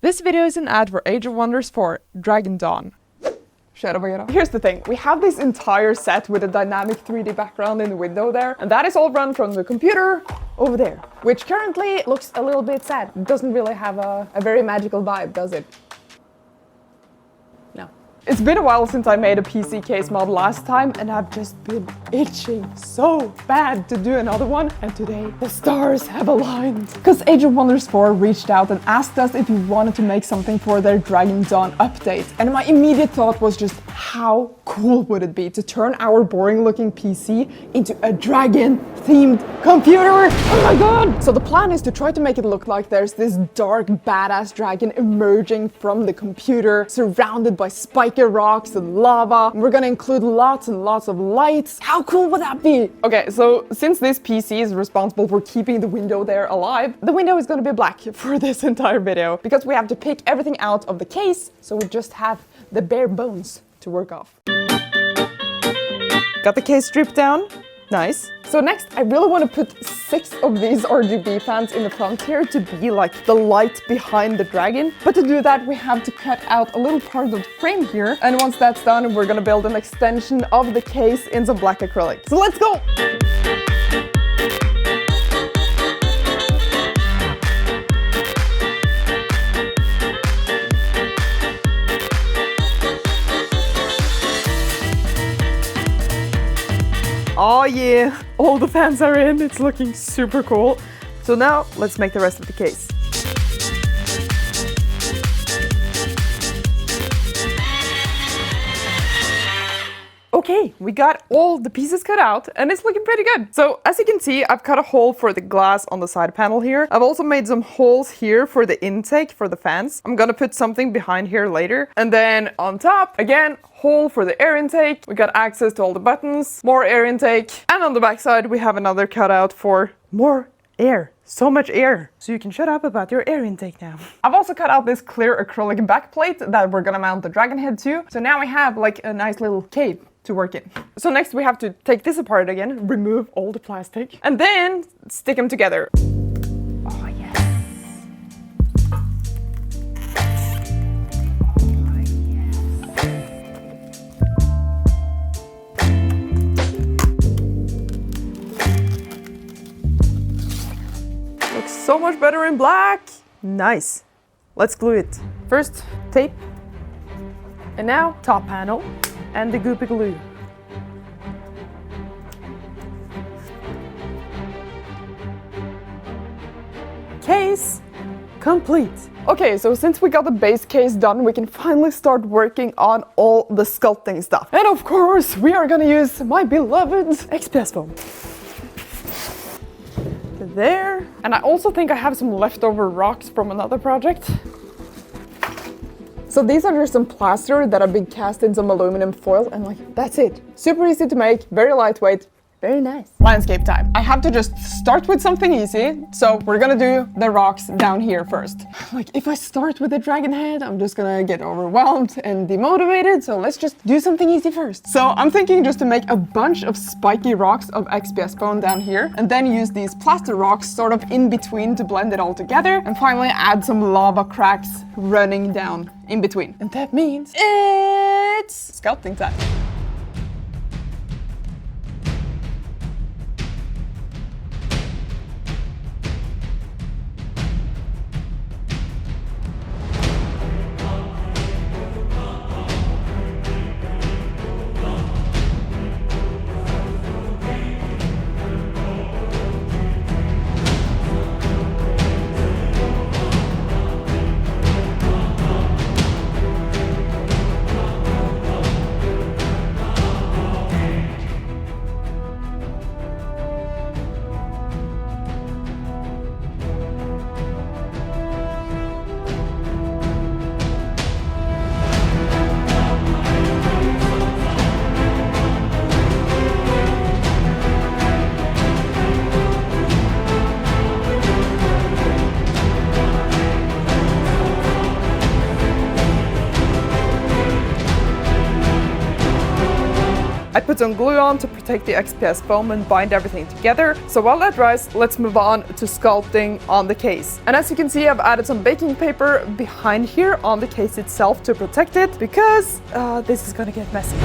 This video is an ad for Age of Wonders 4 Dragon Dawn. Here's the thing, we have this entire set with a dynamic 3D background in the window there, and that is all run from the computer over there, which currently looks a little bit sad. It doesn't really have a very magical vibe, does it? No. It's been a while since I made a PC case mod last time, and I've just been itching so bad to do another one, and today the stars have aligned. Because Age of Wonders 4 reached out and asked us if we wanted to make something for their Dragon Dawn update, and my immediate thought was just how cool would it be to turn our boring looking PC into a dragon themed computer? Oh my god! So the plan is to try to make it look like there's this dark badass dragon emerging from the computer, surrounded by spiky rocks and lava. We're gonna include lots and lots of lights. How cool would that be? Okay, so since this PC is responsible for keeping the window there alive, the window is gonna be black for this entire video because we have to pick everything out of the case, so we just have the bare bones to work off. Got the case stripped down. Nice. So next, I really want to put 6 of these RGB fans in the front here to be like the light behind the dragon. But to do that, we have to cut out a little part of the frame here. And once that's done, we're gonna build an extension of the case in some black acrylic. So let's go! Oh yeah, all the fans are in, it's looking super cool. So now, let's make the rest of the case. Okay, we got all the pieces cut out and it's looking pretty good. So as you can see, I've cut a hole for the glass on the side panel here. I've also made some holes here for the intake for the fans. I'm gonna put something behind here later. And then on top, again, hole for the air intake. We got access to all the buttons, more air intake. And on the back side, we have another cutout for more air. So much air. So you can shut up about your air intake now. I've also cut out this clear acrylic backplate that we're gonna mount the dragon head to. So now we have like a nice little cave to work in. So next we have to take this apart again, remove all the plastic, and then stick them together. Oh yes. Looks so much better in black. Nice. Let's glue it. First, tape. And now, top panel. And the goopy glue. Case complete. Okay, so since we got the base case done, we can finally start working on all the sculpting stuff. And of course, we are gonna use my beloved XPS foam. There. And I also think I have some leftover rocks from another project. So these are just some plaster that have been cast in some aluminum foil, and like, that's it. Super easy to make, very lightweight, very nice. Landscape time. I have to just start with something easy, so we're gonna do the rocks down here first. Like, if I start with the dragon head, I'm just gonna get overwhelmed and demotivated, so let's just do something easy first. So I'm thinking just to make a bunch of spiky rocks of XPS bone down here, and then use these plaster rocks sort of in between to blend it all together, and finally add some lava cracks running down in between. And that means it's sculpting time. I put some glue on to protect the XPS foam and bind everything together. So while that dries, let's move on to sculpting on the case. And as you can see, I've added some baking paper behind here on the case itself to protect it, because this is gonna get messy.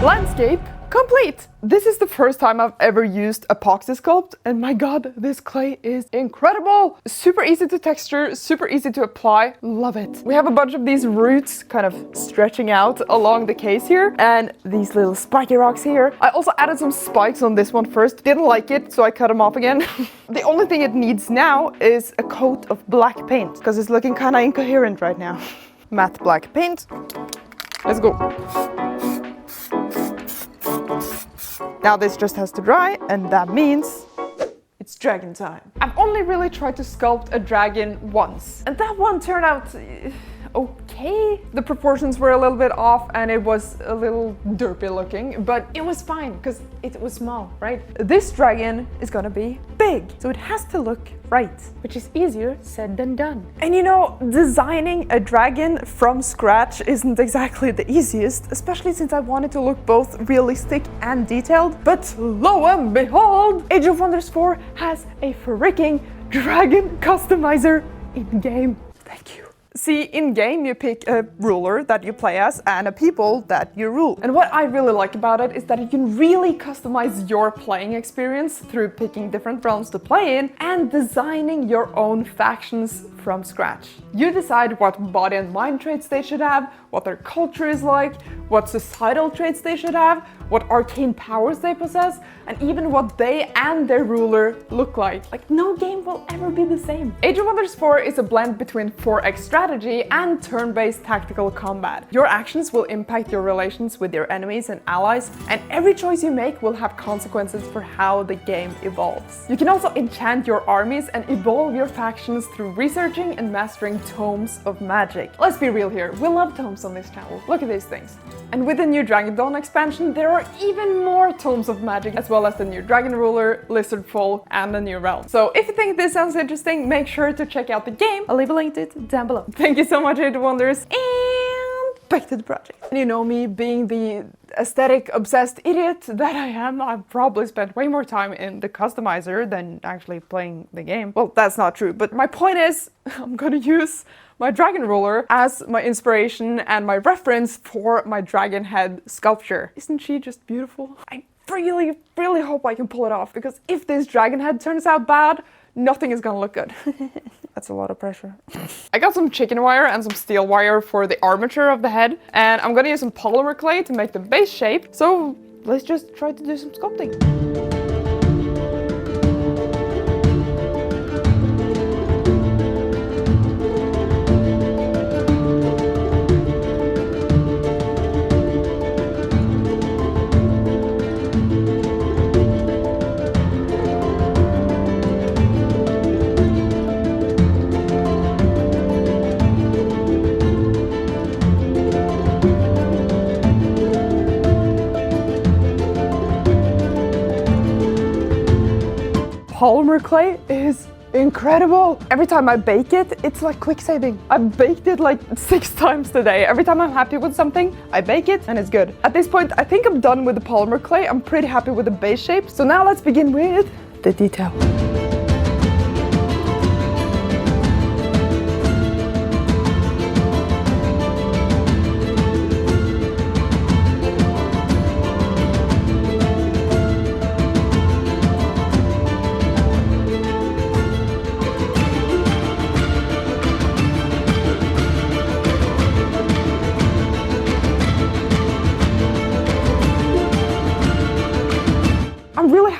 Landscape complete! This is the first time I've ever used epoxy sculpt, and my god, this clay is incredible! Super easy to texture, super easy to apply, love it. We have a bunch of these roots kind of stretching out along the case here, and these little spiky rocks here. I also added some spikes on this one first, didn't like it, so I cut them off again. The only thing it needs now is a coat of black paint, because it's looking kind of incoherent right now. Matte black paint. Let's go. Now this just has to dry, and that means it's dragon time. I've only really tried to sculpt a dragon once, and that one turned out okay. The proportions were a little bit off and it was a little derpy looking, but it was fine because it was small, right? This dragon is gonna be big, so it has to look right, which is easier said than done. And you know, designing a dragon from scratch isn't exactly the easiest, especially since I wanted to look both realistic and detailed. But lo and behold, Age of Wonders 4 has a freaking dragon customizer in-game. Thank you. See, in-game you pick a ruler that you play as and a people that you rule. And what I really like about it is that you can really customize your playing experience through picking different realms to play in and designing your own factions from scratch. You decide what body and mind traits they should have, what their culture is like, what societal traits they should have, what arcane powers they possess, and even what they and their ruler look like. Like, no game will ever be the same. Age of Wonders 4 is a blend between 4X strategy and turn-based tactical combat. Your actions will impact your relations with your enemies and allies, and every choice you make will have consequences for how the game evolves. You can also enchant your armies and evolve your factions through researching and mastering tomes of magic. Let's be real here, we love tomes on this channel. Look at these things. And with the new Dragon Dawn expansion, there are even more tomes of magic, as well as the new Dragon Ruler, Lizard Folk, and the new realm. So if you think this sounds interesting, make sure to check out the game. I'll leave a link to it down below. Thank you so much, Age of Wonders, and back to the project. And you know me, being the aesthetic obsessed idiot that I am, I've probably spent way more time in the customizer than actually playing the game. Well, that's not true, but my point is, I'm gonna use my dragon ruler as my inspiration and my reference for my dragon head sculpture. Isn't she just beautiful? I really, really hope I can pull it off, because if this dragon head turns out bad, nothing is gonna look good. That's a lot of pressure. I got some chicken wire and some steel wire for the armature of the head, and I'm gonna use some polymer clay to make the base shape. So let's just try to do some sculpting. Polymer clay is incredible. Every time I bake it, it's like quick saving. I've baked it like 6 times today. Every time I'm happy with something, I bake it and it's good. At this point, I think I'm done with the polymer clay. I'm pretty happy with the base shape. So now let's begin with the detail.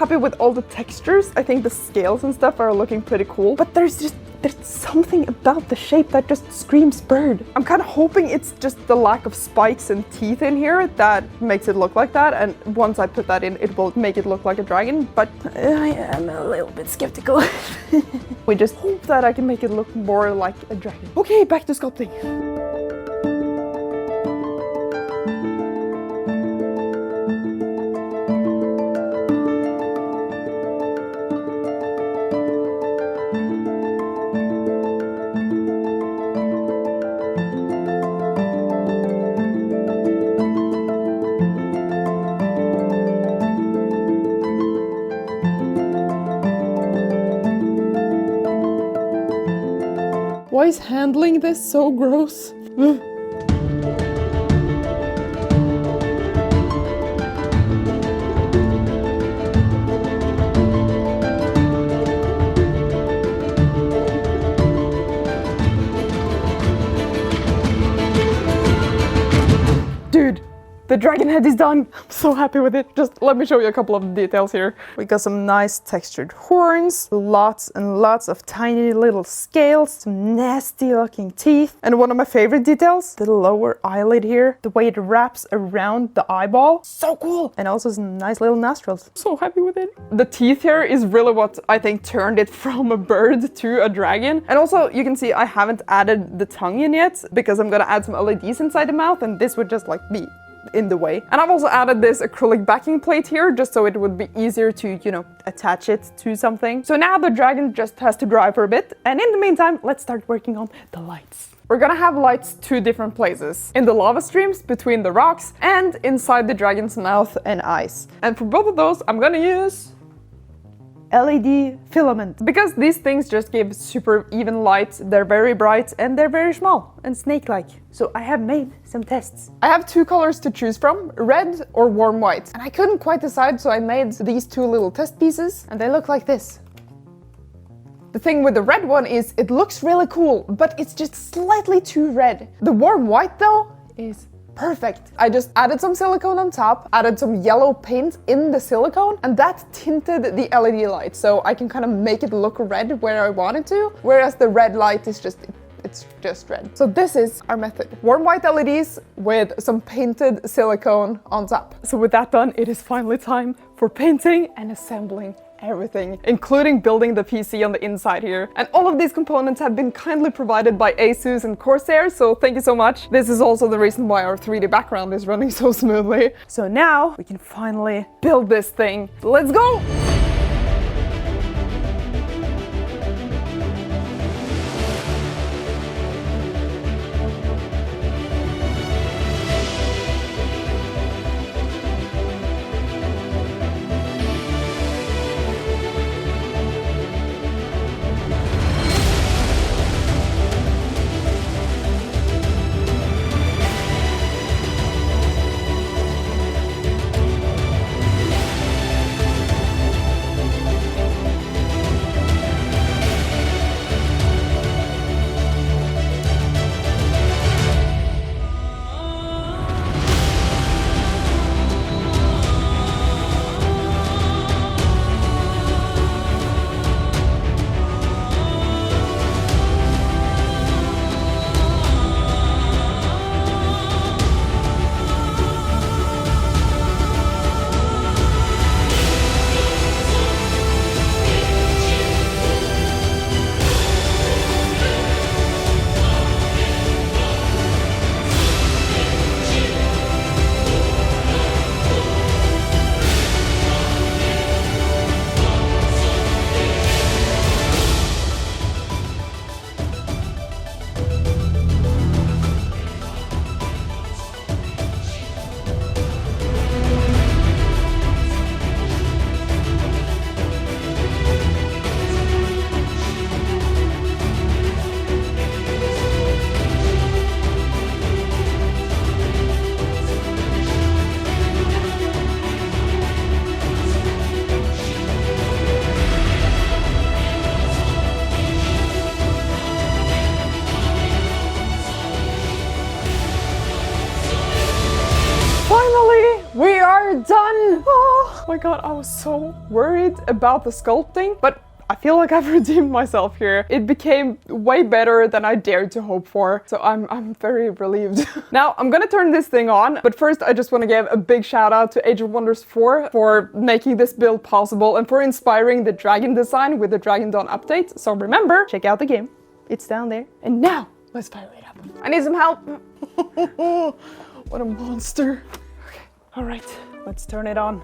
happy with all the textures. I think the scales and stuff are looking pretty cool, but there's something about the shape that just screams bird. I'm kind of hoping it's just the lack of spikes and teeth in here that makes it look like that, and once I put that in, it will make it look like a dragon, but I am a little bit skeptical. We just hope that I can make it look more like a dragon. Okay, back to sculpting. Why is handling this so gross? Dude, the dragon head is done. I'm so happy with it. Just let me show you a couple of details here. We got some nice textured horns, lots and lots of tiny little scales, some nasty looking teeth, and one of my favorite details, the lower eyelid here, the way it wraps around the eyeball. So cool! And also some nice little nostrils. So happy with it. The teeth here is really what I think turned it from a bird to a dragon. And also you can see I haven't added the tongue in yet because I'm gonna add some LEDs inside the mouth, and this would just like be in the way. And I've also added this acrylic backing plate here just so it would be easier to, you know, attach it to something. So now the dragon just has to dry for a bit, and in the meantime, let's start working on the lights. We're gonna have lights two different places. In the lava streams, between the rocks, and inside the dragon's mouth and eyes. And for both of those, I'm gonna use LED filament, because these things just give super even light. They're very bright and they're very small and snake-like. So I have made some tests. I have two colors to choose from, red or warm white. And I couldn't quite decide, so I made these two little test pieces, and they look like this. The thing with the red one is it looks really cool, but it's just slightly too red. The warm white though is perfect. I just added some silicone on top, added some yellow paint in the silicone, and that tinted the LED light, so I can kind of make it look red where I want it to, whereas the red light is it's just red. So this is our method. Warm white LEDs with some painted silicone on top. So with that done, it is finally time for painting and assembling everything, including building the PC on the inside here. And all of these components have been kindly provided by ASUS and Corsair, so thank you so much. This is also the reason why our 3D background is running so smoothly. So now we can finally build this thing. Let's go! we're done! Oh my god, I was so worried about the sculpting, but I feel like I've redeemed myself here. It became way better than I dared to hope for, so I'm very relieved. Now, I'm gonna turn this thing on, but first I just want to give a big shout out to Age of Wonders 4 for making this build possible and for inspiring the dragon design with the Dragon Dawn update. So remember, check out the game. It's down there. And now, let's fire it up. I need some help. What a monster. Okay, all right, let's turn it on.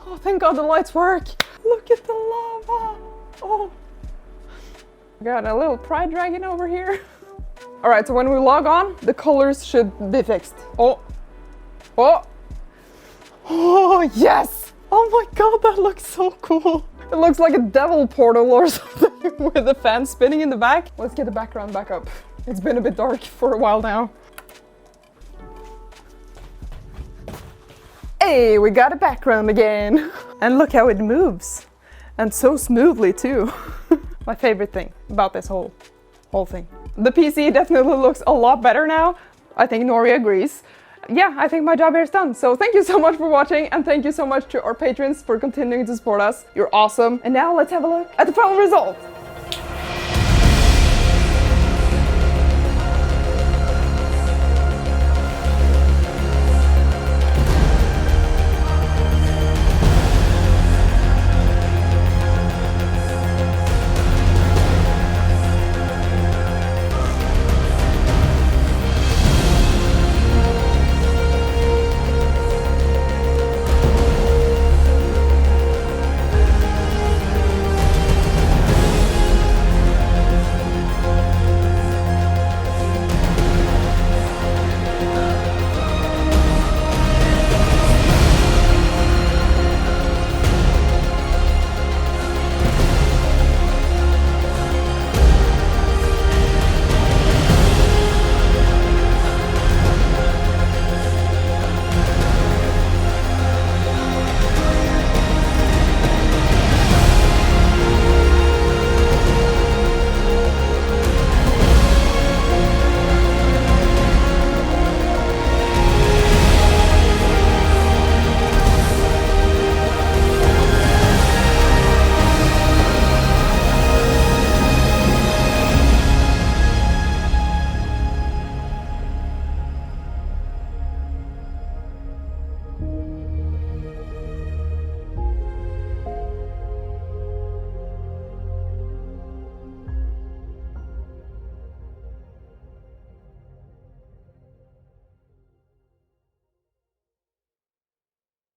Oh, thank God the lights work. Look at the lava. Oh, got a little pride dragon over here. All right, so when we log on, the colors should be fixed. Oh, yes. Oh my God, that looks so cool. It looks like a devil portal or something with a fan spinning in the back. Let's get the background back up. It's been a bit dark for a while now. Hey, we got a background again. And look how it moves. And so smoothly too. My favorite thing about this whole thing. The PC definitely looks a lot better now. I think Nori agrees. Yeah, I think my job here is done. So thank you so much for watching, and thank you so much to our patrons for continuing to support us. You're awesome. And now let's have a look at the final result.